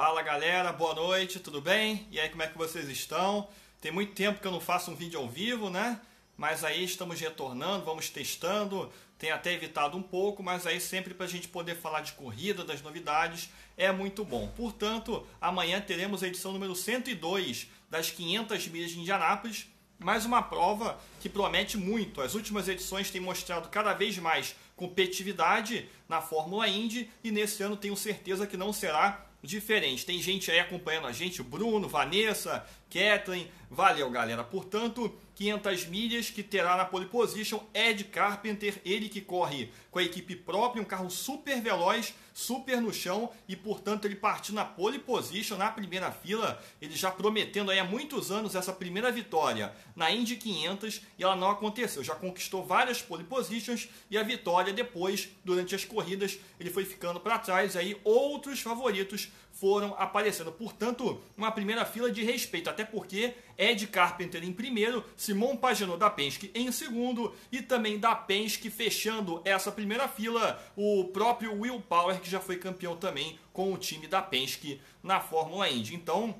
Fala galera, boa noite, tudo bem? E aí, como é que vocês estão? Tem muito tempo que eu não faço um vídeo ao vivo, né? Mas aí estamos retornando, vamos testando. Tem até evitado um pouco, mas aí sempre para a gente poder falar de corrida, das novidades, é muito bom. Portanto, amanhã teremos a edição número 102 das 500 milhas de Indianápolis. Mais uma prova que promete muito. As últimas edições têm mostrado cada vez mais competitividade na Fórmula Indy e nesse ano tenho certeza que não será diferente. Tem gente aí acompanhando a gente, o Bruno, Vanessa, Kathleen, valeu galera. Portanto, 500 milhas que terá na pole position Ed Carpenter, ele que corre com a equipe própria, um carro super veloz, super no chão e portanto ele partiu na pole position, na primeira fila, ele já prometendo aí há muitos anos essa primeira vitória na Indy 500 e ela não aconteceu, já conquistou várias pole positions e a vitória depois, durante as corridas, ele foi ficando para trás, aí outros favoritos foram aparecendo, portanto uma primeira fila de respeito, até porque Ed Carpenter em primeiro, Simon Pagenaud da Penske em segundo e também da Penske fechando essa primeira fila, o próprio Will Power, que já foi campeão também com o time da Penske na Fórmula Indy. Então,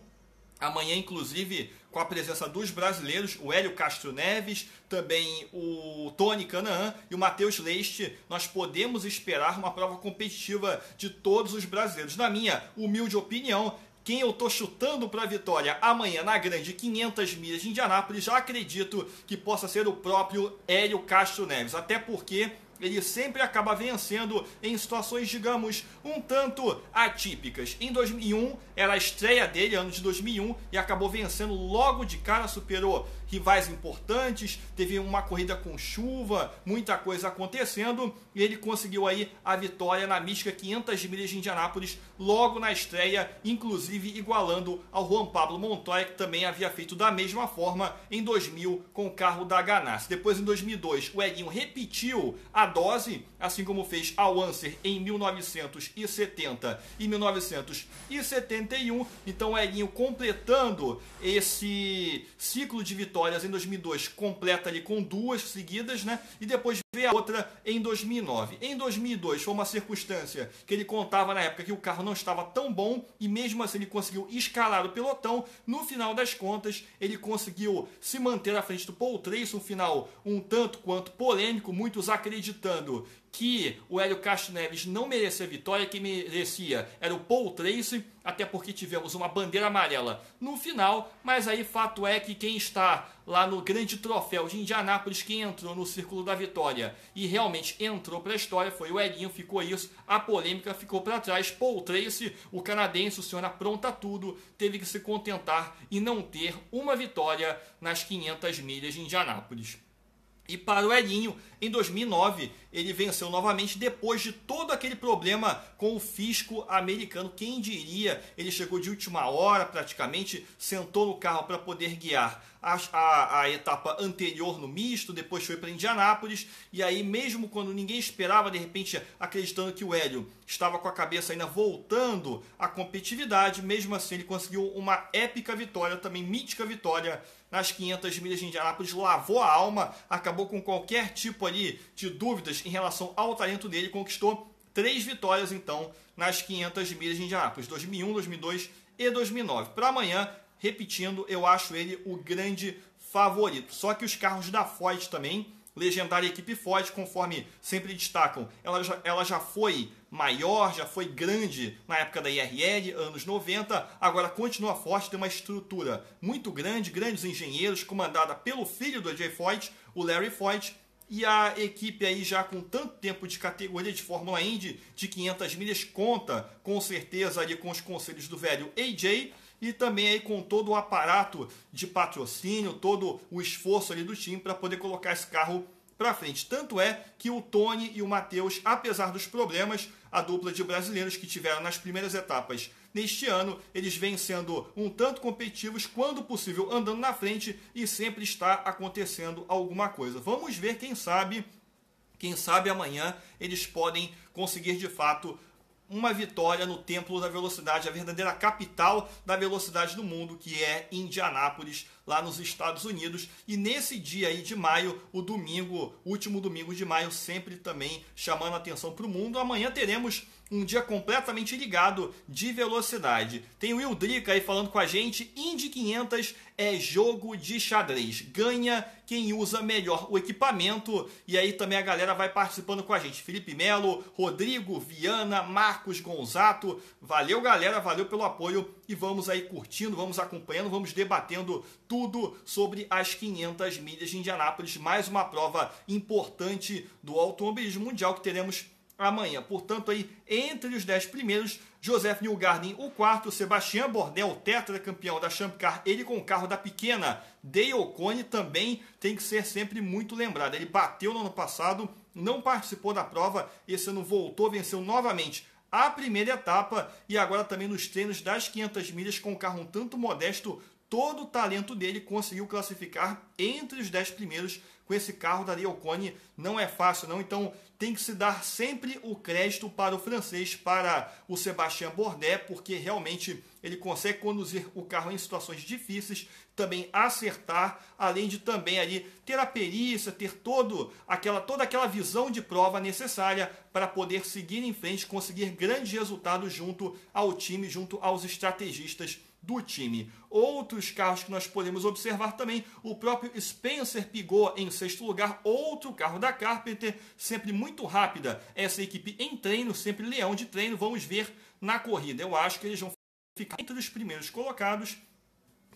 amanhã, inclusive, com a presença dos brasileiros, o Hélio Castro Neves, também o Tony Kanaan e o Matheus Leist, nós podemos esperar uma prova competitiva de todos os brasileiros. Na minha humilde opinião, quem eu estou chutando para a vitória amanhã na grande 500 milhas de Indianápolis, já acredito que possa ser o próprio Hélio Castro Neves, até porque ele sempre acaba vencendo em situações, digamos, um tanto atípicas. Em 2001, era a estreia dele, ano de 2001, e acabou vencendo logo de cara, superou rivais importantes, teve uma corrida com chuva, muita coisa acontecendo, e ele conseguiu aí a vitória na mística 500 milhas de Indianápolis, logo na estreia, inclusive igualando ao Juan Pablo Montoya, que também havia feito da mesma forma em 2000 com o carro da Ganassi. Depois, em 2002, o Elinho repetiu a dose, assim como fez ao Anser em 1970 e 1971. Então o Elinho, completando esse ciclo de vitórias em 2002, completa ali com duas seguidas, né? E depois vê a outra em 2009. Em 2002 foi uma circunstância que ele contava na época que o carro não estava tão bom e mesmo assim ele conseguiu escalar o pelotão. No final das contas, ele conseguiu se manter à frente do Paul Tracy, um final um tanto quanto polêmico, muitos acreditando que o Hélio Castro Neves não merecia vitória, quem merecia era o Paul Tracy, até porque tivemos uma bandeira amarela no final, mas aí fato é que quem está lá no grande troféu de Indianápolis, quem entrou no círculo da vitória e realmente entrou para a história foi o Elinho, ficou isso, a polêmica ficou para trás. Paul Tracy, o canadense, o senhor apronta tudo, teve que se contentar e não ter uma vitória nas 500 milhas de Indianápolis. E para o Elinho, em 2009, ele venceu novamente depois de todo aquele problema com o fisco americano. Quem diria, ele chegou de última hora praticamente, sentou no carro para poder guiar a etapa anterior no misto, depois foi para Indianápolis, e aí mesmo quando ninguém esperava, de repente acreditando que o Hélio estava com a cabeça ainda voltando à competitividade, mesmo assim ele conseguiu uma épica vitória, também mítica vitória nas 500 milhas de Indianápolis, lavou a alma, acabou com qualquer tipo ali de dúvidas em relação ao talento dele, conquistou 3 vitórias então nas 500 milhas de Indianápolis, 2001, 2002 e 2009. Para amanhã, repetindo, eu acho ele o grande favorito. Só que os carros da Ford também, legendária equipe Ford, conforme sempre destacam, ela já foi maior, já foi grande na época da IRL, anos 90, agora continua forte, tem uma estrutura muito grande, grandes engenheiros, comandada pelo filho do AJ Foyt, o Larry Foyt, e a equipe aí já com tanto tempo de categoria de Fórmula Indy, de 500 milhas, conta com certeza ali com os conselhos do velho AJ, e também aí com todo o aparato de patrocínio, todo o esforço ali do time para poder colocar esse carro para frente. Tanto é que o Tony e o Matheus, apesar dos problemas, a dupla de brasileiros que tiveram nas primeiras etapas neste ano, eles vêm sendo um tanto competitivos, quando possível andando na frente, e sempre está acontecendo alguma coisa. Vamos ver, quem sabe amanhã eles podem conseguir de fato uma vitória no Templo da Velocidade, a verdadeira capital da velocidade do mundo, que é Indianápolis, lá nos Estados Unidos. E nesse dia aí de maio, o domingo, último domingo de maio, sempre também chamando a atenção para o mundo. Amanhã teremos um dia completamente ligado de velocidade. Tem o Will Drica aí falando com a gente. Indy 500 é jogo de xadrez. Ganha quem usa melhor o equipamento. E aí também a galera vai participando com a gente. Felipe Melo, Rodrigo Viana, Marcos Gonzato. Valeu, galera. Valeu pelo apoio. E vamos aí curtindo, vamos acompanhando, vamos debatendo tudo sobre as 500 milhas de Indianápolis. Mais uma prova importante do automobilismo mundial que teremos amanhã. Portanto, aí, entre os 10 primeiros, Joseph Newgarden, o quarto, Sebastian Bourdais, o tetracampeão da Champ Car, ele com o carro da pequena Dale Ocone, também tem que ser sempre muito lembrado. Ele bateu no ano passado, não participou da prova, esse ano voltou, venceu novamente a primeira etapa e agora também nos treinos das 500 milhas com o carro um tanto modesto. Todo o talento dele conseguiu classificar entre os 10 primeiros com esse carro da Dale Ocone. Não é fácil não, então tem que se dar sempre o crédito para o francês, para o Sebastian Bourdais, porque realmente ele consegue conduzir o carro em situações difíceis, também acertar, além de também ali ter a perícia, ter toda aquela visão de prova necessária para poder seguir em frente, conseguir grandes resultados junto ao time, junto aos estrategistas do time. Outros carros que nós podemos observar também, o próprio Spencer Pigot em sexto lugar, outro carro da Carpenter, sempre muito rápida essa equipe em treino, sempre leão de treino. Vamos ver na corrida. Eu acho que eles vão ficar entre os primeiros colocados,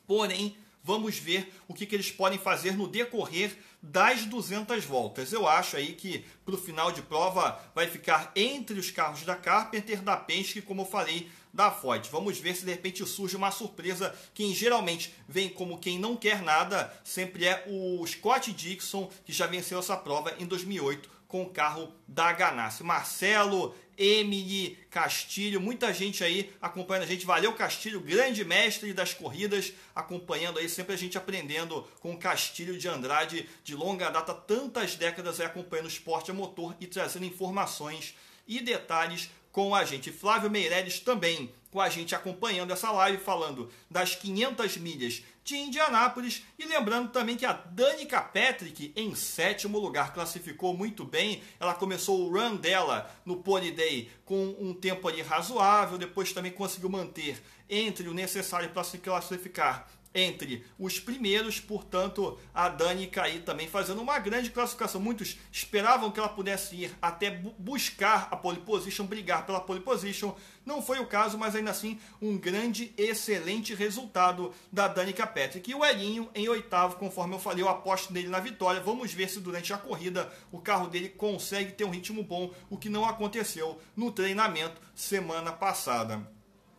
porém vamos ver o que eles podem fazer no decorrer das 200 voltas. Eu acho aí que para o final de prova vai ficar entre os carros da Carpenter, da Penske, como eu falei, da Ford. Vamos ver se de repente surge uma surpresa. Quem geralmente vem como quem não quer nada sempre é o Scott Dixon, que já venceu essa prova em 2008 com o carro da Ganassi. Marcelo, Emily, Castilho, muita gente aí acompanhando a gente. Valeu, Castilho, grande mestre das corridas, acompanhando aí, sempre a gente aprendendo com o Castilho de Andrade, de longa data, tantas décadas aí acompanhando o esporte a motor e trazendo informações e detalhes com a gente. Flávio Meireles também com a gente acompanhando essa live, falando das 500 milhas de Indianápolis. E lembrando também que a Danica Patrick, em sétimo lugar, classificou muito bem. Ela começou o run dela no Pony Day com um tempo ali razoável, depois também conseguiu manter entre o necessário para se classificar entre os primeiros. Portanto, a Danica aí também fazendo uma grande classificação. Muitos esperavam que ela pudesse ir até buscar a pole position, brigar pela pole position. Não foi o caso, mas ainda assim um grande, excelente resultado da Danica Patrick. E o Elinho em oitavo, conforme eu falei, eu aposto nele na vitória. Vamos ver se durante a corrida o carro dele consegue ter um ritmo bom, o que não aconteceu no treinamento semana passada.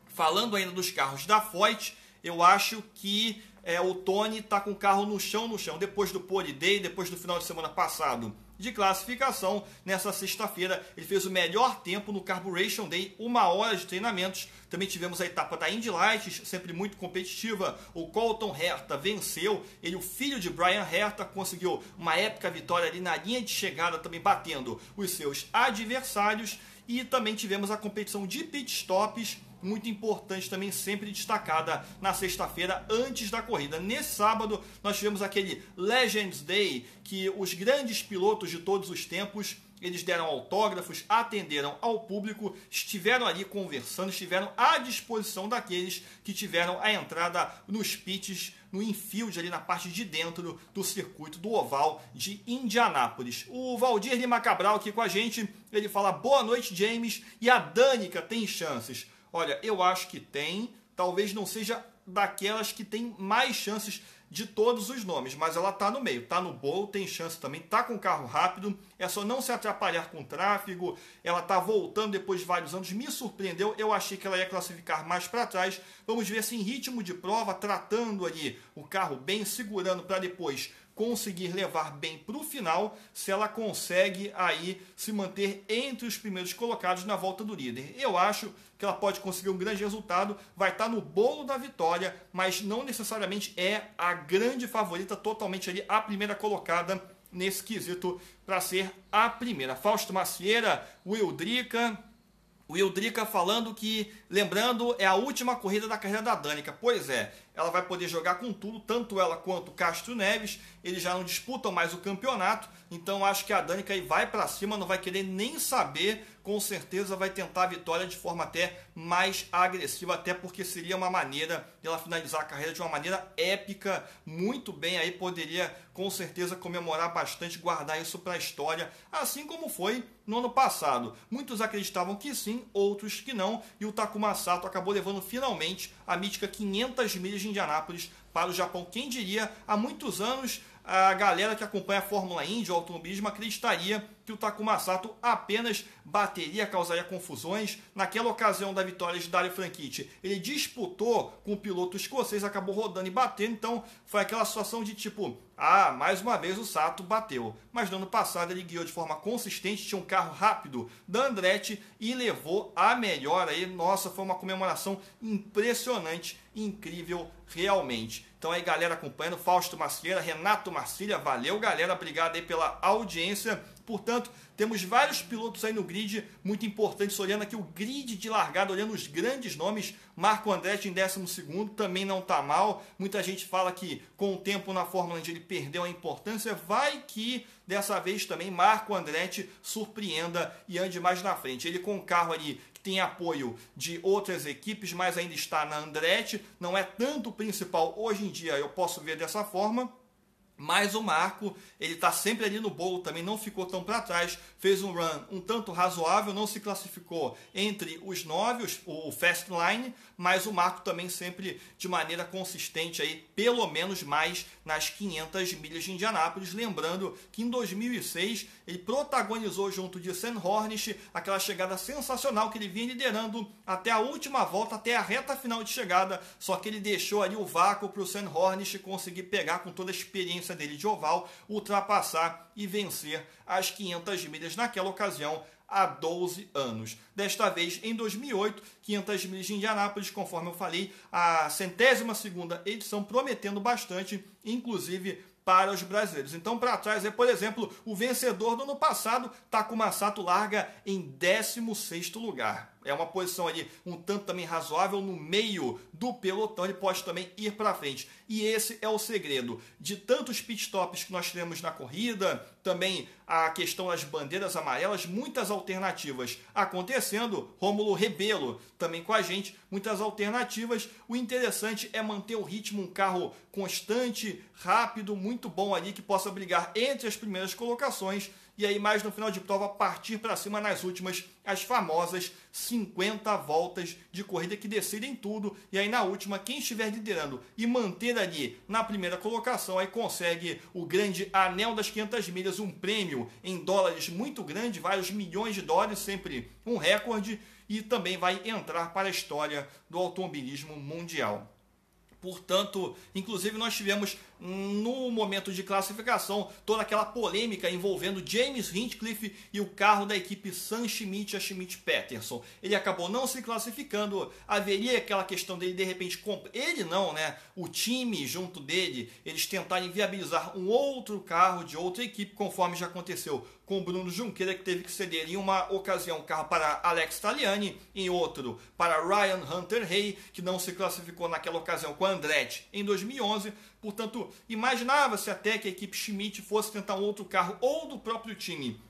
Falando ainda dos carros da Foyt, eu acho que o Tony está com o carro no chão. Depois do Pole Day, depois do final de semana passado de classificação, nessa sexta-feira ele fez o melhor tempo no Carburation Day, 1 hora de treinamentos. Também tivemos a etapa da Indy Lights, sempre muito competitiva. O Colton Herta venceu, ele, o filho de Brian Herta, conseguiu uma épica vitória ali na linha de chegada, também batendo os seus adversários. E também tivemos a competição de pitstops, muito importante também, sempre destacada na sexta-feira antes da corrida. Nesse sábado nós tivemos aquele Legends Day, que os grandes pilotos de todos os tempos, eles deram autógrafos, atenderam ao público, estiveram ali conversando, estiveram à disposição daqueles que tiveram a entrada nos pits, no infield, ali na parte de dentro do circuito do oval de Indianápolis. O Valdir Lima Cabral aqui com a gente, ele fala: boa noite, James, e a Danica tem chances? Olha, eu acho que tem, talvez não seja daquelas que tem mais chances de todos os nomes, mas ela está no meio, está no bolo, tem chance também, está com carro rápido, é só não se atrapalhar com o tráfego. Ela está voltando depois de vários anos, me surpreendeu, eu achei que ela ia classificar mais para trás. Vamos ver se em ritmo de prova, tratando ali o carro bem, segurando para depois conseguir levar bem para o final, se ela consegue aí se manter entre os primeiros colocados na volta do líder. Eu acho que ela pode conseguir um grande resultado, vai estar no bolo da vitória, mas não necessariamente é a grande favorita, totalmente ali a primeira colocada nesse quesito para ser a primeira. Fausto Macieira, Will Drica falando que, lembrando, é a última corrida da carreira da Danica. Pois é, ela vai poder jogar com tudo, tanto ela quanto o Castro Neves, eles já não disputam mais o campeonato, então acho que a Danica aí vai para cima, não vai querer nem saber, com certeza vai tentar a vitória de forma até mais agressiva, até porque seria uma maneira de ela finalizar a carreira de uma maneira épica, muito bem, aí poderia com certeza comemorar bastante, guardar isso para a história, assim como foi no ano passado. Muitos acreditavam que sim, outros que não, e o Takuma Sato acabou levando finalmente a mítica 500 milhas de Indianápolis para o Japão. Quem diria, há muitos anos a galera que acompanha a Fórmula Indy, o automobilismo, acreditaria que o Takuma Sato apenas bateria, causaria confusões. Naquela ocasião da vitória de Dario Franchitti, ele disputou com o piloto escocês, acabou rodando e batendo, então foi aquela situação de tipo, mais uma vez o Sato bateu. Mas no ano passado ele guiou de forma consistente, tinha um carro rápido da Andretti e levou a melhor aí. Nossa, foi uma comemoração impressionante, incrível realmente. Então aí galera acompanhando, Fausto Masqueira, Renato Marcília, valeu galera, obrigado aí pela audiência. Portanto, temos vários pilotos aí no grid, muito importantes, olhando aqui o grid de largada, olhando os grandes nomes. Marco Andretti em 12º, também não está mal. Muita gente fala que com o tempo na Fórmula Indy ele perdeu a importância. Vai que dessa vez também Marco Andretti surpreenda e ande mais na frente. Ele com o carro ali que tem apoio de outras equipes, mas ainda está na Andretti. Não é tanto o principal hoje em dia, eu posso ver dessa forma. Mas o Marco, ele está sempre ali no bolo, também não ficou tão para trás, fez um run um tanto razoável, não se classificou entre os 9, o Fast Line, mas o Marco também sempre de maneira consistente, aí, pelo menos mais nas 500 milhas de Indianápolis. Lembrando que em 2006 ele protagonizou junto de Sam Hornish aquela chegada sensacional que ele vinha liderando até a última volta, até a reta final de chegada, só que ele deixou ali o vácuo para o Sam Hornish conseguir pegar com toda a experiência dele de oval, ultrapassar e vencer as 500 milhas naquela ocasião há 12 anos. Desta vez, em 2008, 500 milhas de Indianápolis, conforme eu falei, a 102ª edição, prometendo bastante, inclusive para os brasileiros. Então, para trás, por exemplo, o vencedor do ano passado, Takuma Sato, larga em 16º lugar. É uma posição ali um tanto também razoável no meio do pelotão, ele pode também ir para frente. E esse é o segredo de tantos pitstops que nós temos na corrida, também a questão das bandeiras amarelas, muitas alternativas acontecendo. Rômulo Rebelo também com a gente, muitas alternativas. O interessante é manter o ritmo, um carro constante, rápido, muito bom ali, que possa brigar entre as primeiras colocações. E aí mais no final de prova partir para cima nas últimas, as famosas 50 voltas de corrida que decidem tudo. E aí na última, quem estiver liderando e manter ali na primeira colocação, aí consegue o grande anel das 500 milhas, um prêmio em dólares muito grande, vários milhões de dólares, sempre um recorde, e também vai entrar para a história do automobilismo mundial. Portanto, inclusive nós tivemos no momento de classificação toda aquela polêmica envolvendo James Hinchcliffe e o carro da equipe Sam Schmidt, a Schmidt Peterson. Ele acabou não se classificando, haveria aquela questão dele de repente, ele não, né? O time junto dele, eles tentarem viabilizar um outro carro de outra equipe, conforme já aconteceu com o Bruno Junqueira, que teve que ceder em uma ocasião o carro para Alex Tagliani, em outro para Ryan Hunter-Reay, que não se classificou naquela ocasião com a Andretti em 2011. Portanto, imaginava-se até que a equipe Schmidt fosse tentar um outro carro ou do próprio time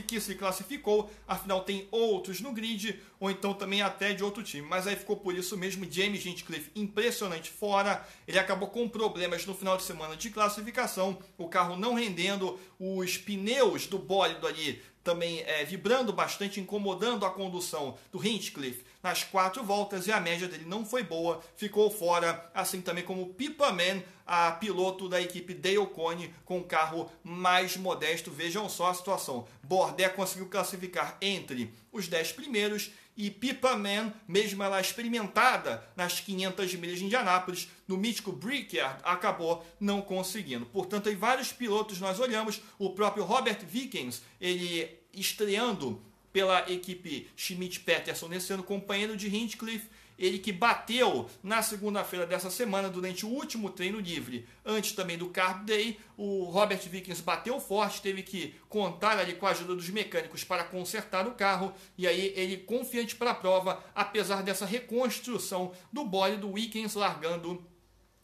que se classificou, afinal tem outros no grid, ou então também até de outro time. Mas aí ficou por isso mesmo. James Hinchcliffe impressionante fora, ele acabou com problemas no final de semana de classificação, o carro não rendendo, os pneus do bólido ali também vibrando bastante, incomodando a condução do Hinchcliffe nas 4 voltas, e a média dele não foi boa, ficou fora, assim também como o Pippa Mann, a piloto da equipe Dale Coyne, com um carro mais modesto. Vejam só a situação, Bourdais conseguiu classificar entre os 10 primeiros, e Pippa Mann, mesmo ela experimentada nas 500 milhas de Indianápolis, no mítico Brickyard, acabou não conseguindo. Portanto, em vários pilotos nós olhamos, o próprio Robert Wickens, ele estreando pela equipe Schmidt Peterson nesse ano, companheiro de Hinchcliffe, ele que bateu na segunda-feira dessa semana durante o último treino livre, antes também do Carb Day. O Robert Wickens bateu forte, teve que contar ali com a ajuda dos mecânicos para consertar o carro, e aí ele confiante para a prova, apesar dessa reconstrução do bólido, do Wickens largando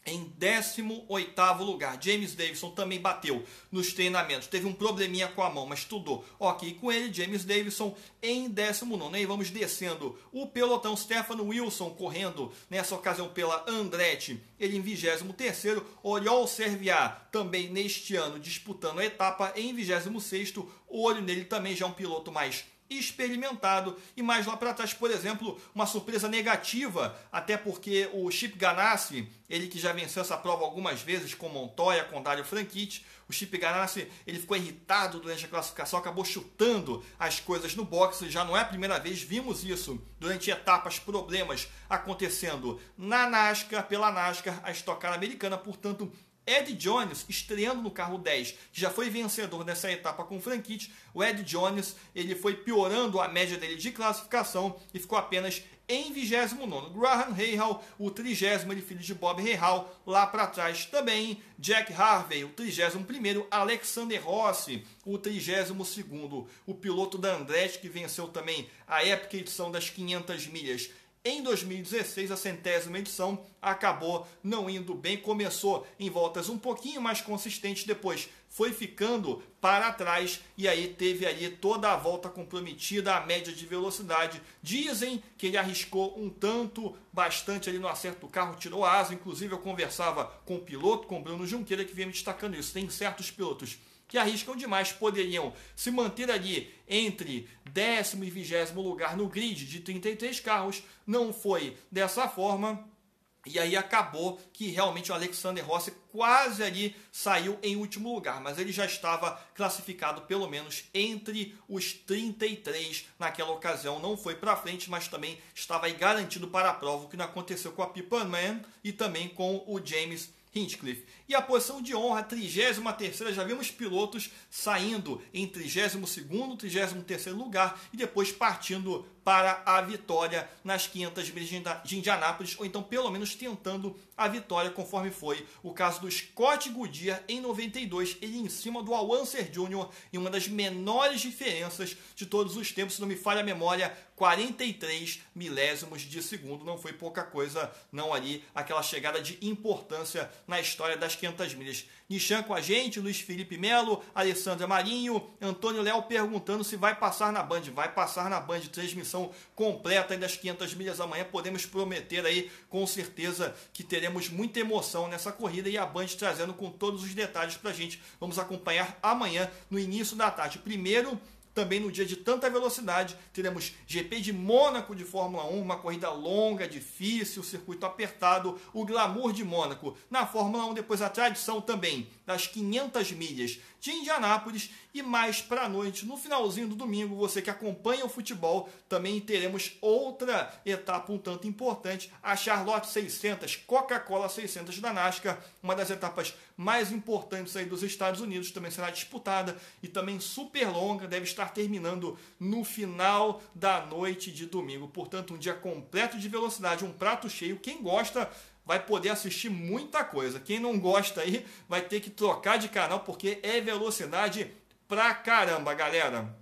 em 18º lugar. James Davison também bateu nos treinamentos. Teve um probleminha com a mão, mas tudo ok com ele. James Davison em 19º. E vamos descendo o pelotão. Stefan Wilson correndo nessa ocasião pela Andretti. Ele em 23º. Oriol Serviat também neste ano disputando a etapa em 26º. Olho nele também, já um piloto mais experimentado. E mais lá para trás, por exemplo, uma surpresa negativa, até porque o Chip Ganassi, ele que já venceu essa prova algumas vezes com Montoya, com Dario Franchitti, o Chip Ganassi, ele ficou irritado durante a classificação, acabou chutando as coisas no boxe. Já não é a primeira vez, vimos isso durante etapas, problemas acontecendo na NASCAR, pela NASCAR, a Stock Car americana. Portanto, Ed Jones estreando no carro 10, que já foi vencedor nessa etapa com o Franchitti. O Ed Jones, ele foi piorando a média dele de classificação e ficou apenas em 29º. Graham Rahal, o 30º, ele filho de Bob Rahal, lá para trás também. Jack Harvey, o 31º. Alexander Rossi, o 32º. O piloto da Andretti, que venceu também a épica edição das 500 milhas. Em 2016, a 100ª edição acabou não indo bem, começou em voltas um pouquinho mais consistentes, depois foi ficando para trás e aí teve ali toda a volta comprometida, a média de velocidade. Dizem que ele arriscou um tanto, bastante ali no acerto do carro, tirou a asa. Inclusive eu conversava com o piloto, com o Bruno Junqueira, que vinha me destacando isso. Tem certos pilotos que arriscam demais, poderiam se manter ali entre 10º e 20º lugar no grid de 33 carros. Não foi dessa forma. E aí acabou que realmente o Alexander Rossi quase ali saiu em último lugar, mas ele já estava classificado pelo menos entre os 33 naquela ocasião. Não foi para frente, mas também estava aí garantido para a prova, o que não aconteceu com a Pippa Mann e também com o James Hinchcliffe. E a posição de honra, 33ª, já vimos pilotos saindo em 32º, 33º lugar e depois partindo para a vitória nas 500 milhas de Indianápolis, ou então pelo menos tentando a vitória, conforme foi o caso do Scott Goodyear em 92, ele em cima do Al Unser Jr. em uma das menores diferenças de todos os tempos, se não me falha a memória, 43 milésimos de segundo. Não foi pouca coisa, não, ali, aquela chegada de importância na história das 500 milhas. Nishan com a gente, Luiz Felipe Melo, Alessandra Marinho, Antônio Léo perguntando se vai passar na Band. Vai passar na Band, transmissão completa das 500 milhas amanhã. Podemos prometer aí, com certeza, que teremos muita emoção nessa corrida e a Band trazendo com todos os detalhes pra gente. Vamos acompanhar amanhã, no início da tarde. Primeiro, também no dia de tanta velocidade, teremos GP de Mônaco de Fórmula 1, uma corrida longa, difícil, circuito apertado, o glamour de Mônaco na Fórmula 1, depois a tradição também das 500 milhas de Indianápolis e mais para a noite, no finalzinho do domingo, você que acompanha o futebol, também teremos outra etapa um tanto importante, a Charlotte 600, Coca-Cola 600 da NASCAR, uma das etapas mais importantes aí dos Estados Unidos, também será disputada e também super longa, deve estar terminando no final da noite de domingo. Portanto, um dia completo de velocidade, um prato cheio. Quem gosta vai poder assistir muita coisa. Quem não gosta aí vai ter que trocar de canal, porque é velocidade pra caramba, galera.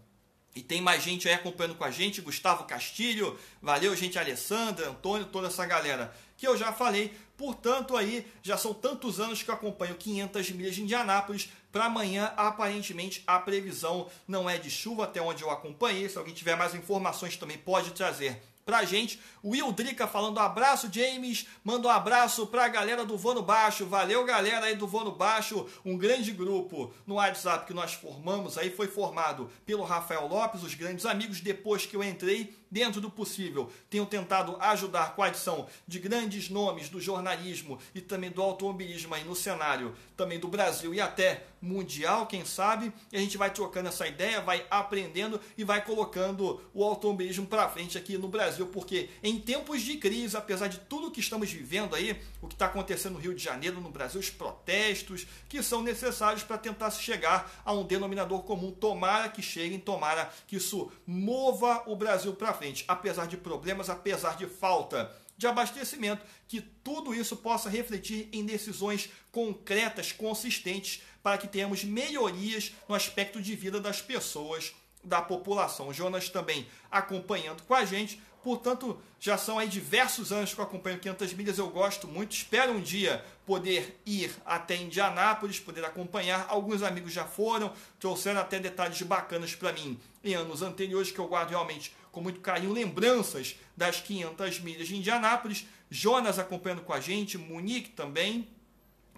E tem mais gente aí acompanhando com a gente, Gustavo Castilho, valeu, gente, Alessandra, Antônio, toda essa galera que eu já falei. Portanto, aí já são tantos anos que eu acompanho 500 milhas de Indianápolis. Para amanhã, aparentemente, a previsão não é de chuva, até onde eu acompanhei. Se alguém tiver mais informações também pode trazer pra gente. O Will Drica falando abraço, James, manda um abraço pra galera do Voo no Baixo, valeu galera aí do Voo no Baixo, um grande grupo no WhatsApp que nós formamos aí, foi formado pelo Rafael Lopes, os grandes amigos. Depois que eu entrei, dentro do possível, tenho tentado ajudar com a adição de grandes nomes do jornalismo e também do automobilismo aí no cenário também do Brasil e até mundial, quem sabe, e a gente vai trocando essa ideia, vai aprendendo e vai colocando o automobilismo para frente aqui no Brasil, porque em tempos de crise, apesar de tudo que estamos vivendo aí, o que está acontecendo no Rio de Janeiro, no Brasil, os protestos que são necessários para tentar se chegar a um denominador comum, tomara que cheguem, tomara que isso mova o Brasil para frente, apesar de problemas, apesar de falta de abastecimento, que tudo isso possa refletir em decisões concretas, consistentes, para que tenhamos melhorias no aspecto de vida das pessoas da população. O Jonas também acompanhando com a gente. Portanto, já são aí diversos anos que eu acompanho 500 milhas, eu gosto muito. Espero um dia poder ir até Indianápolis, poder acompanhar. Alguns amigos já foram, trouxeram até detalhes bacanas para mim em anos anteriores, que eu guardo realmente com muito carinho, lembranças das 500 milhas de Indianápolis. Jonas acompanhando com a gente, Munique também.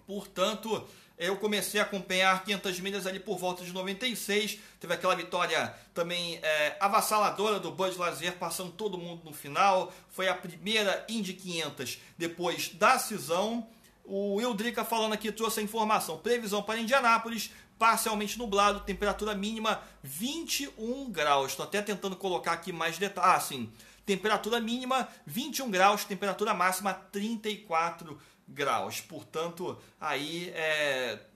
Portanto, eu comecei a acompanhar 500 milhas ali por volta de 96. Teve aquela vitória também avassaladora do Bud Lazier, passando todo mundo no final. Foi a primeira Indy 500 depois da cisão. O Will Drica falando aqui, trouxe a informação. Previsão para Indianápolis, parcialmente nublado, temperatura mínima 21 graus. Estou até tentando colocar aqui mais detalhes. Ah, sim. Temperatura mínima 21 graus, temperatura máxima 34 graus. Portanto, aí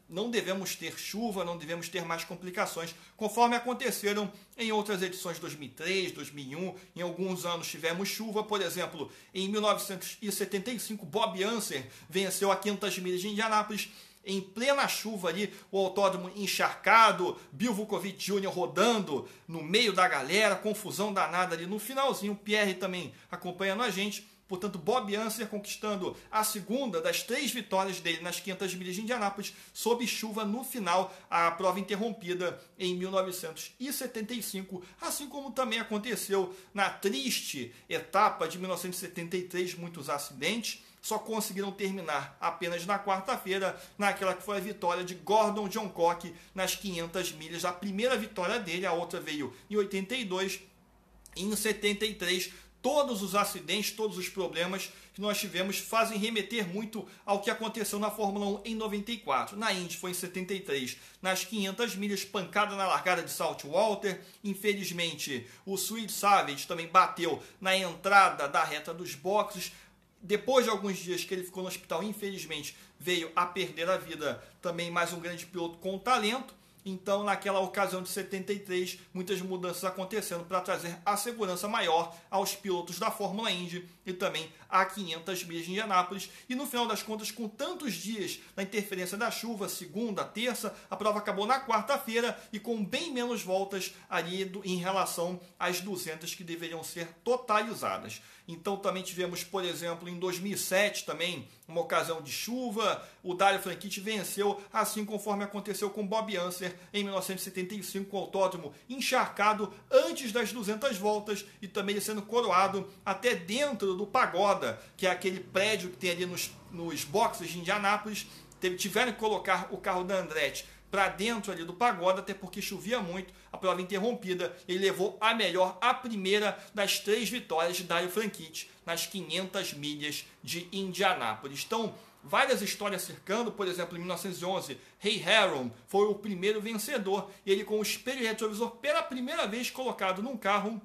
não devemos ter chuva, não devemos ter mais complicações, conforme aconteceram em outras edições de 2003, 2001. Em alguns anos tivemos chuva, por exemplo, em 1975, Bob Unser venceu a 500 milhas de Indianápolis em plena chuva ali, o autódromo encharcado, Bill Vukovich Jr. rodando no meio da galera, confusão danada ali no finalzinho, Pierre também acompanhando a gente. Portanto, Bob Unser conquistando a segunda das 3 vitórias dele nas 500 milhas de Indianápolis, sob chuva no final, a prova interrompida em 1975, assim como também aconteceu na triste etapa de 1973, muitos acidentes. Só conseguiram terminar apenas na quarta-feira, naquela que foi a vitória de Gordon Johncock nas 500 milhas. A primeira vitória dele, a outra veio em 82, e em 73, todos os acidentes, todos os problemas que nós tivemos fazem remeter muito ao que aconteceu na Fórmula 1 em 94. Na Indy foi em 73, nas 500 milhas, pancada na largada de Saltwater. Infelizmente, o Sweet Savage também bateu na entrada da reta dos boxes. Depois de alguns dias que ele ficou no hospital, infelizmente, veio a perder a vida também mais um grande piloto com talento. Então, naquela ocasião de 73, muitas mudanças acontecendo para trazer a segurança maior aos pilotos da Fórmula Indy e também a 500 milhas de Indianápolis. E no final das contas, com tantos dias da interferência da chuva, segunda, terça, a prova acabou na quarta-feira e com bem menos voltas ali em relação às 200 que deveriam ser totalizadas. Então também tivemos, por exemplo, em 2007 também, uma ocasião de chuva, o Dario Franchitti venceu, assim conforme aconteceu com Bob Unser em 1975, com o autódromo encharcado antes das 200 voltas e também sendo coroado até dentro do Pagoda, que é aquele prédio que tem ali nos boxes de Indianápolis. Tiveram que colocar o carro da Andretti para dentro ali do Pagoda, até porque chovia muito, a prova interrompida. Ele levou a melhor, a primeira das 3 vitórias de Dario Franchitti nas 500 milhas de Indianápolis. Então, várias histórias cercando. Por exemplo, em 1911, Ray Harron foi o primeiro vencedor, e ele com o espelho retrovisor pela primeira vez colocado num carro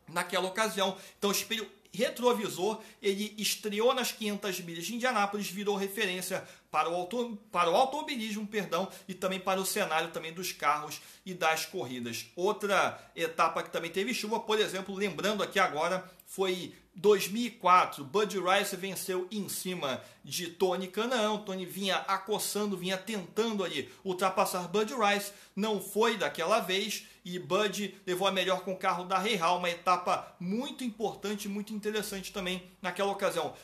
naquela ocasião. Então, o espelho retrovisor, ele estreou nas 500 milhas de Indianápolis, virou referência para o automobilismo, e também para o cenário também dos carros e das corridas. Outra etapa que também teve chuva, por exemplo, lembrando aqui agora, foi 2004, Bud Rice venceu em cima de Tony Kanaan. Tony vinha acossando, vinha tentando ali ultrapassar Bud Rice, não foi daquela vez, e Bud levou a melhor com o carro da Rahal, uma etapa muito importante, muito interessante também naquela ocasião.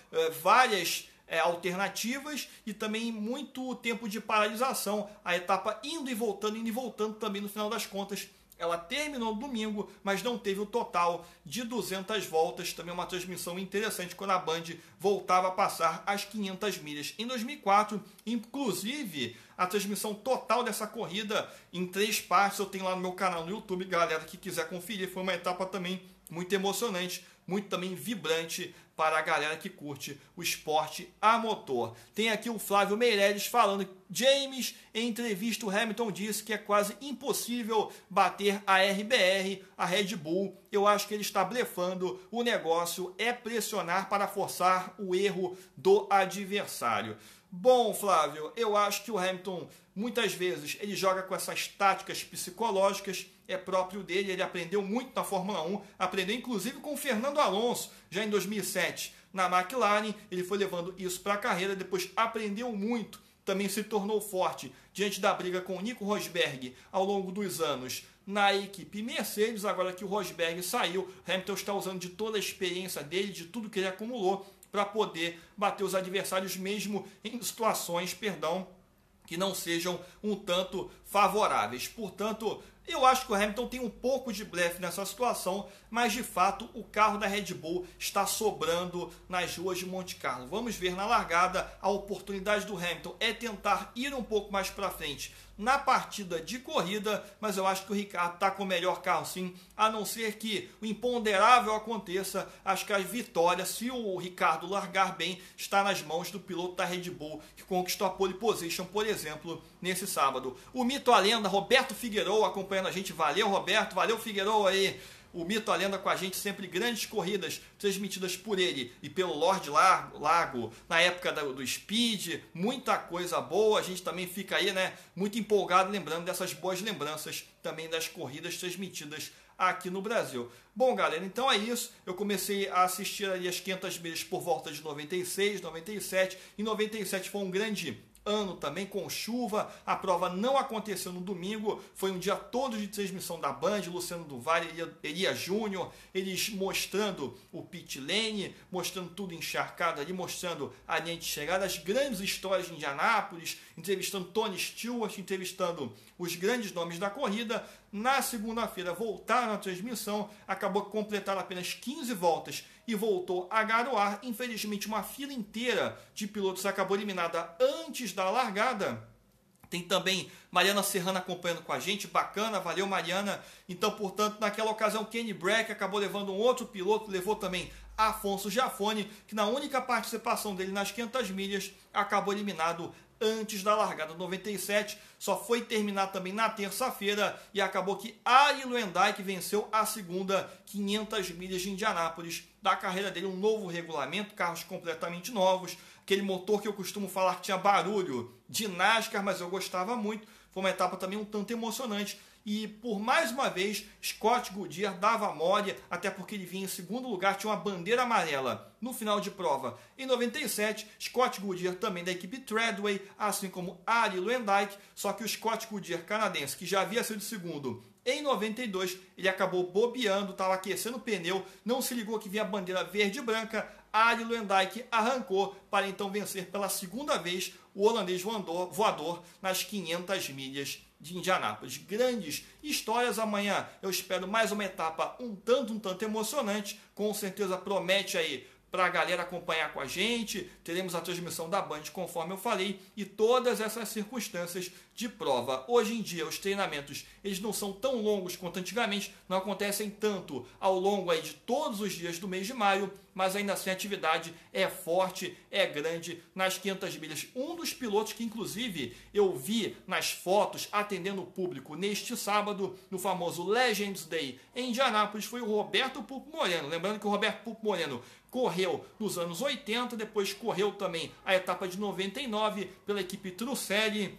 Várias alternativas e também muito tempo de paralisação, a etapa indo e voltando também. No final das contas, ela terminou no domingo, mas não teve o total de 200 voltas. Também uma transmissão interessante quando a Band voltava a passar as 500 milhas. Em 2004, inclusive, a transmissão total dessa corrida em 3 partes eu tenho lá no meu canal no YouTube, galera que quiser conferir. Foi uma etapa também muito emocionante, muito também vibrante para a galera que curte o esporte a motor. Tem aqui o Flávio Meireles falando: James, em entrevista, o Hamilton disse que é quase impossível bater a RBR, a Red Bull. Eu acho que ele está blefando. O negócio é pressionar para forçar o erro do adversário. Bom, Flávio, eu acho que o Hamilton, muitas vezes, ele joga com essas táticas psicológicas, é próprio dele, ele aprendeu muito na Fórmula 1, aprendeu inclusive com o Fernando Alonso, já em 2007, na McLaren. Ele foi levando isso para a carreira, depois aprendeu muito também se tornou forte diante da briga com o Nico Rosberg ao longo dos anos na equipe Mercedes. Agora que o Rosberg saiu, Hamilton está usando de toda a experiência dele, de tudo que ele acumulou, para poder bater os adversários mesmo em situações, que não sejam um tanto favoráveis. Portanto, eu acho que o Hamilton tem um pouco de blefe nessa situação, mas de fato o carro da Red Bull está sobrando nas ruas de Monte Carlo. Vamos ver na largada. A oportunidade do Hamilton é tentar ir um pouco mais para frente na partida de corrida, mas eu acho que o Ricciardo está com o melhor carro sim, a não ser que o imponderável aconteça. Acho que a vitória, se o Ricciardo largar bem, está nas mãos do piloto da Red Bull, que conquistou a pole position, por exemplo, nesse sábado. O mito, a lenda, Roberto Figueiredo acompanhando a gente. Valeu, Roberto, valeu, Figueiredo aí. O mito, a lenda com a gente, sempre grandes corridas transmitidas por ele e pelo Lorde Lago, na época do Speed, muita coisa boa. A gente também fica aí, né, muito empolgado lembrando dessas boas lembranças também das corridas transmitidas aqui no Brasil. Bom, galera, então é isso. Eu comecei a assistir ali as 500 milhas por volta de 96, 97. Em 97 foi um grande ano também, com chuva. A prova não aconteceu no domingo, foi um dia todo de transmissão da Band, Luciano do Vale, Elia Júnior, eles mostrando o pit lane, mostrando tudo encharcado ali, mostrando a linha de chegada, as grandes histórias de Indianápolis, entrevistando Tony Stewart, entrevistando os grandes nomes da corrida. Na segunda-feira voltaram à transmissão, acabou que completaram apenas 15 voltas e voltou a garoar. Infelizmente, uma fila inteira de pilotos acabou eliminada antes da largada. Tem também Mariana Serrano acompanhando com a gente, bacana, valeu Mariana. Então, portanto, naquela ocasião, Kenny Brack acabou levando um outro piloto, levou também Afonso Giafone, que na única participação dele nas 500 milhas acabou eliminado antes da largada. 97 só foi terminar também na terça-feira e acabou que Arie Luyendyk venceu a segunda 500 milhas de Indianápolis da carreira dele. Um novo regulamento, carros completamente novos, aquele motor que eu costumo falar que tinha barulho de NASCAR, mas eu gostava muito. Foi uma etapa também um tanto emocionante. E por mais uma vez, Scott Goodyear dava mole, até porque ele vinha em segundo lugar, tinha uma bandeira amarela no final de prova. Em 97, Scott Goodyear também da equipe Treadway, assim como Arie Luyendyk, só que o Scott Goodyear canadense, que já havia sido segundo em 92, ele acabou bobeando, estava aquecendo o pneu, não se ligou que vinha a bandeira verde e branca. Arie Luyendyk arrancou para então vencer pela segunda vez o holandês voador nas 500 milhas de Indianápolis. Grandes histórias. Amanhã eu espero mais uma etapa um tanto emocionante. Com certeza promete aí para a galera acompanhar com a gente. Teremos a transmissão da Band, conforme eu falei, e todas essas circunstâncias de prova. Hoje em dia, os treinamentos eles não são tão longos quanto antigamente, não acontecem tanto ao longo aí de todos os dias do mês de maio, mas ainda assim a atividade é forte, é grande nas 500 milhas. Um dos pilotos que, inclusive, eu vi nas fotos atendendo o público neste sábado, no famoso Legends Day em Indianápolis, foi o Roberto Pulpo Moreno. Lembrando que o Roberto Pulpo Moreno correu nos anos 80, depois correu também a etapa de 99 pela equipe Trucelli.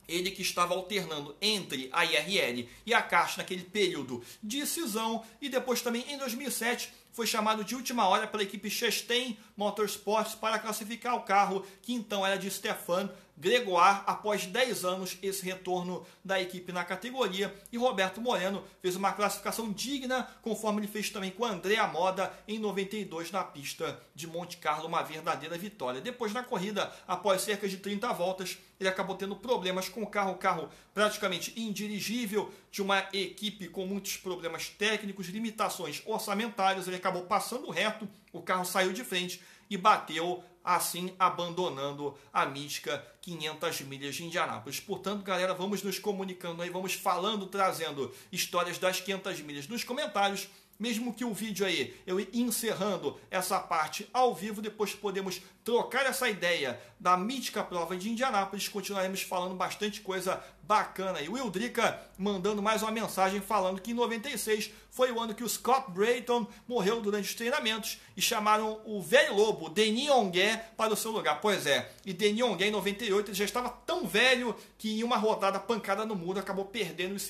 Ele que estava alternando entre a IRL e a Caixa naquele período de cisão, e depois também em 2007 foi chamado de última hora pela equipe Chastain Motorsports para classificar o carro, que então era de Stéphane Gregoire, após 10 anos esse retorno da equipe na categoria. E Roberto Moreno fez uma classificação digna, conforme ele fez também com Andrea Moda em 92 na pista de Monte Carlo, uma verdadeira vitória. Depois na corrida, após cerca de 30 voltas, ele acabou tendo problemas com o carro praticamente indirigível, de uma equipe com muitos problemas técnicos, limitações orçamentárias. Ele acabou passando reto, o carro saiu de frente e bateu, assim abandonando a mítica 500 milhas de Indianápolis. Portanto, galera, vamos nos comunicando aí, vamos falando, trazendo histórias das 500 milhas nos comentários. Mesmo que o vídeo aí, eu encerrando essa parte ao vivo, depois podemos trocar essa ideia da mítica prova de Indianápolis, continuaremos falando bastante coisa bacana. E o Will Drica mandando mais uma mensagem falando que em 96 foi o ano que o Scott Brayton morreu durante os treinamentos e chamaram o velho lobo, Denis Onguet, para o seu lugar. Pois é, e Denis Onguet em 98 ele já estava tão velho que em uma rodada pancada no muro acabou perdendo os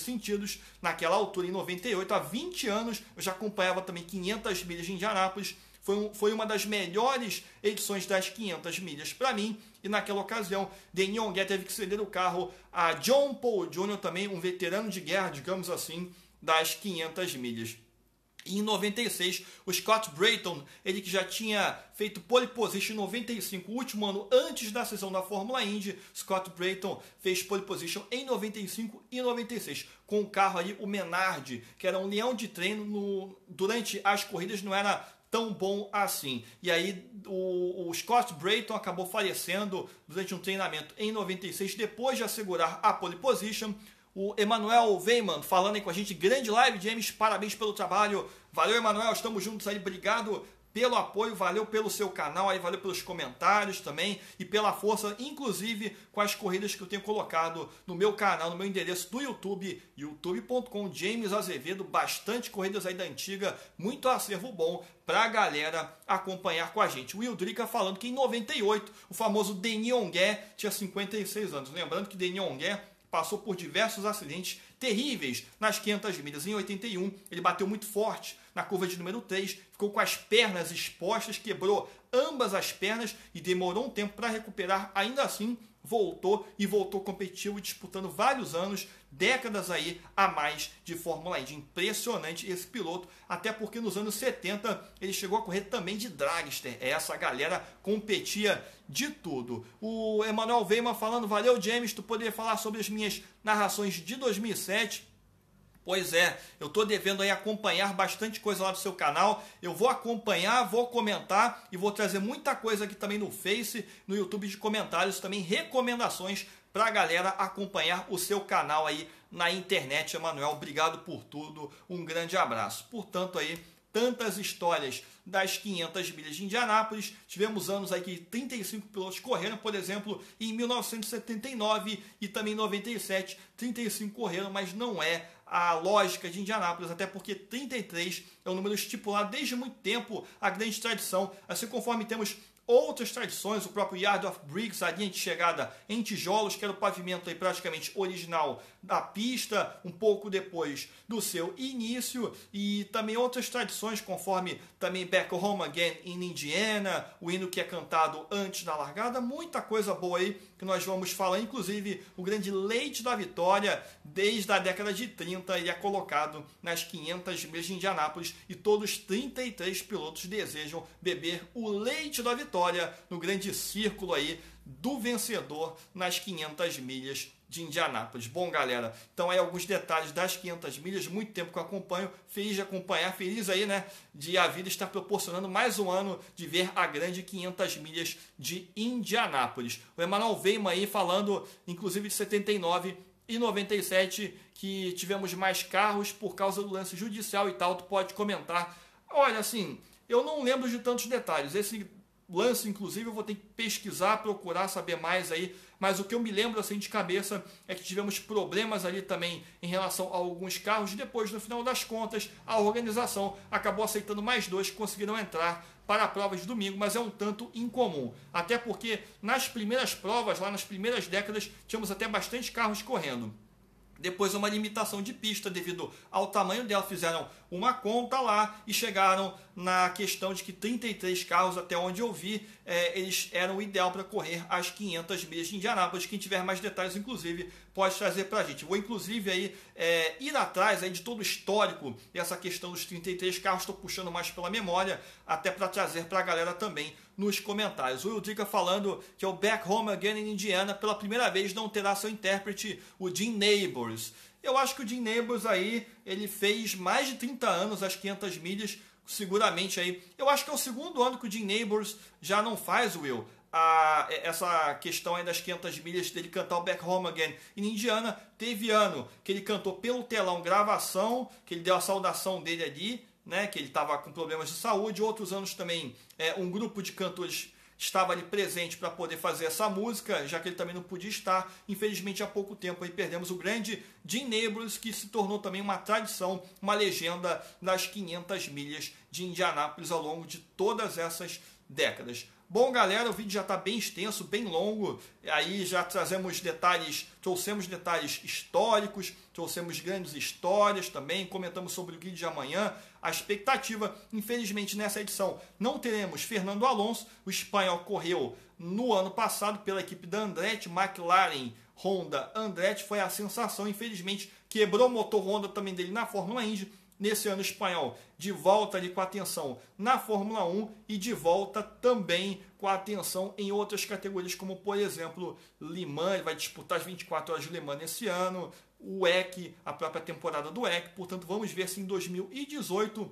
sentidos naquela altura. Em 98, há 20 anos, eu já acompanhava também 500 milhas de Indianápolis. foi uma das melhores edições das 500 milhas para mim. E naquela ocasião, Denis Onguet teve que ceder o carro a John Paul Jr., também um veterano de guerra, digamos assim, das 500 milhas. E em 96, o Scott Brayton, ele que já tinha feito pole position em 95, o último ano antes da sessão da Fórmula Indy, Scott Brayton fez pole position em 95 e 96, com o carro ali, o Menard, que era um leão de treino, durante as corridas não era tão bom assim. E aí o Scott Brayton acabou falecendo durante um treinamento em 96, depois de assegurar a pole position. O Emanuel Weyman falando aí com a gente, grande live, James, parabéns pelo trabalho. Valeu, Emanuel, estamos juntos aí, obrigado pelo apoio, valeu pelo seu canal aí, valeu pelos comentários também e pela força, inclusive com as corridas que eu tenho colocado no meu canal, no meu endereço do YouTube, youtube.com, James Azevedo, bastante corridas aí da antiga, muito acervo bom pra galera acompanhar com a gente. O Will Drica falando que em 98 o famoso Denis Onguet tinha 56 anos, lembrando que Denis Onguet passou por diversos acidentes terríveis nas 500 milhas. Em 81, ele bateu muito forte na curva de número 3, ficou com as pernas expostas, quebrou ambas as pernas e demorou um tempo para recuperar. Ainda assim, voltou competitivo, disputando vários anos, décadas aí a mais de Fórmula Indy. Impressionante esse piloto, até porque nos anos 70 ele chegou a correr também de dragster. Essa galera competia de tudo. O Emanuel Weyman falando, valeu James, tu poderia falar sobre as minhas narrações de 2007? Pois é, eu estou devendo aí acompanhar bastante coisa lá do seu canal. Eu vou acompanhar, vou comentar e vou trazer muita coisa aqui também no Face, no YouTube de comentários, também recomendações para a galera acompanhar o seu canal aí na internet. Emanuel, obrigado por tudo, um grande abraço. Portanto aí, tantas histórias das 500 milhas de Indianápolis. Tivemos anos aí que 35 pilotos correram, por exemplo, em 1979 e também em 97, 35 correram, mas não é a lógica de Indianápolis, até porque 33 é um número estipulado desde muito tempo, a grande tradição, assim conforme temos outras tradições, o próprio Yard of Bricks, a linha de chegada em tijolos, que era o pavimento aí praticamente original da pista, um pouco depois do seu início, e também outras tradições, conforme também Back Home Again em Indiana, o hino que é cantado antes da largada, muita coisa boa aí que nós vamos falar, inclusive o grande leite da vitória, desde a década de 30, ele é colocado nas 500 milhas de Indianápolis e todos os 33 pilotos desejam beber o leite da vitória no grande círculo aí do vencedor nas 500 milhas de Indianápolis. Bom, galera, então aí alguns detalhes das 500 milhas, muito tempo que eu acompanho, feliz de acompanhar, feliz aí, né, de a vida estar proporcionando mais um ano de ver a grande 500 milhas de Indianápolis. O Emanuel Weyman aí falando, inclusive de 79 e 97, que tivemos mais carros por causa do lance judicial e tal, tu pode comentar. Olha, assim, eu não lembro de tantos detalhes, esse lance, inclusive, eu vou ter que pesquisar, procurar saber mais aí, mas o que eu me lembro assim de cabeça é que tivemos problemas ali também em relação a alguns carros, e depois, no final das contas, a organização acabou aceitando mais dois que conseguiram entrar para a prova de domingo, mas é um tanto incomum, até porque nas primeiras provas, lá nas primeiras décadas, tínhamos até bastante carros correndo. Depois uma limitação de pista devido ao tamanho dela, fizeram uma conta lá e chegaram na questão de que 33 carros, até onde eu vi, eles eram o ideal para correr as 500 milhas de Indianápolis. Quem tiver mais detalhes, inclusive, pode trazer para a gente. Vou, inclusive, aí, ir atrás aí de todo o histórico dessa questão dos 33 carros. Estou puxando mais pela memória, até para trazer para a galera também nos comentários. O Will falando que é o Back Home Again in Indiana, pela primeira vez não terá seu intérprete, o Jim Nabors. Eu acho que o Jim Nabors aí, ele fez mais de 30 anos as 500 milhas, seguramente aí. Eu acho que é o segundo ano que o Jim Nabors já não faz, Will, essa questão aí das 500 milhas dele cantar o Back Home Again em Indiana. Teve ano que ele cantou pelo telão gravação, que ele deu a saudação dele ali, né, que ele estava com problemas de saúde. Outros anos também um grupo de cantores estava ali presente para poder fazer essa música, já que ele também não podia estar. Infelizmente, há pouco tempo aí perdemos o grande Jim Nabors, que se tornou também uma tradição, uma legenda das 500 milhas de Indianápolis ao longo de todas essas décadas. Bom, galera, o vídeo já está bem extenso, bem longo. Aí já trouxemos detalhes históricos, trouxemos grandes histórias também, comentamos sobre o grid de amanhã. A expectativa, infelizmente, nessa edição não teremos Fernando Alonso. O espanhol correu no ano passado pela equipe da Andretti, McLaren, Honda, Andretti foi a sensação. Infelizmente, quebrou o motor Honda também dele na Fórmula Indy. Nesse ano o espanhol de volta ali com atenção na Fórmula 1 e de volta também com atenção em outras categorias, como por exemplo Le Mans. Ele vai disputar as 24 horas de Le Mans nesse ano, o WEC, a própria temporada do WEC. Portanto, vamos ver se em 2018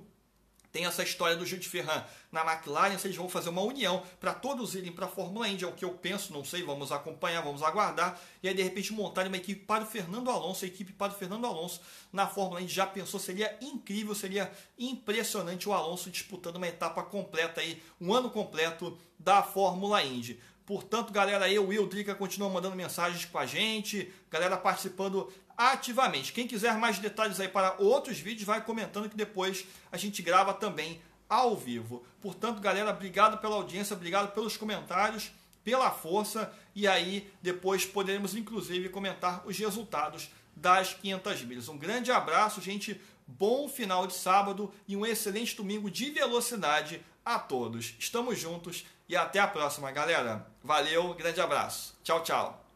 tem essa história do Gil de Ferran na McLaren, se eles vão fazer uma união para todos irem para a Fórmula Indy, é o que eu penso, não sei, vamos acompanhar, vamos aguardar, e aí de repente montarem uma equipe para o Fernando Alonso, a equipe para o Fernando Alonso na Fórmula Indy. Já pensou? Seria incrível, seria impressionante o Alonso disputando uma etapa completa aí, um ano completo da Fórmula Indy. Portanto, galera, aí o Will Drica continua mandando mensagens com a gente, galera participando ativamente. Quem quiser mais detalhes aí para outros vídeos, vai comentando que depois a gente grava também ao vivo. Portanto, galera, obrigado pela audiência, obrigado pelos comentários, pela força, e aí depois poderemos inclusive comentar os resultados das 500 milhas. Um grande abraço, gente, bom final de sábado e um excelente domingo de velocidade a todos. Estamos juntos e até a próxima, galera. Valeu, grande abraço. Tchau, tchau.